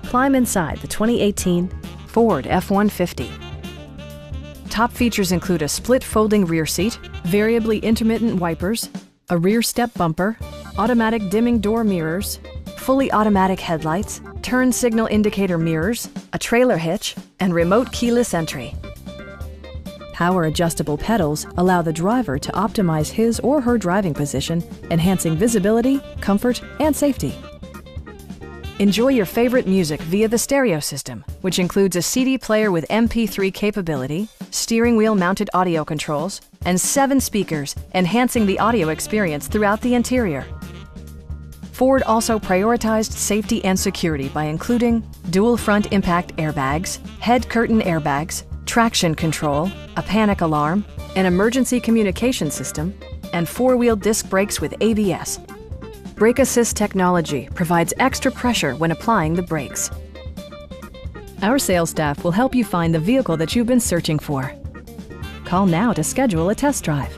Climb inside the 2018 Ford F-150. Top features include a split folding rear seat, variably intermittent wipers, a rear step bumper, automatic dimming door mirrors, fully automatic headlights, turn signal indicator mirrors, a trailer hitch, and remote keyless entry. Power adjustable pedals allow the driver to optimize his or her driving position, enhancing visibility, comfort, and safety. Enjoy your favorite music via the stereo system, which includes a CD player with MP3 capability, steering wheel mounted audio controls, and 7 speakers, enhancing the audio experience throughout the interior. Ford also prioritized safety and security by including dual front impact airbags, head curtain airbags, traction control, a panic alarm, an emergency communication system, and 4-wheel disc brakes with ABS. Brake Assist technology provides extra pressure when applying the brakes. Our sales staff will help you find the vehicle that you've been searching for. Call now to schedule a test drive.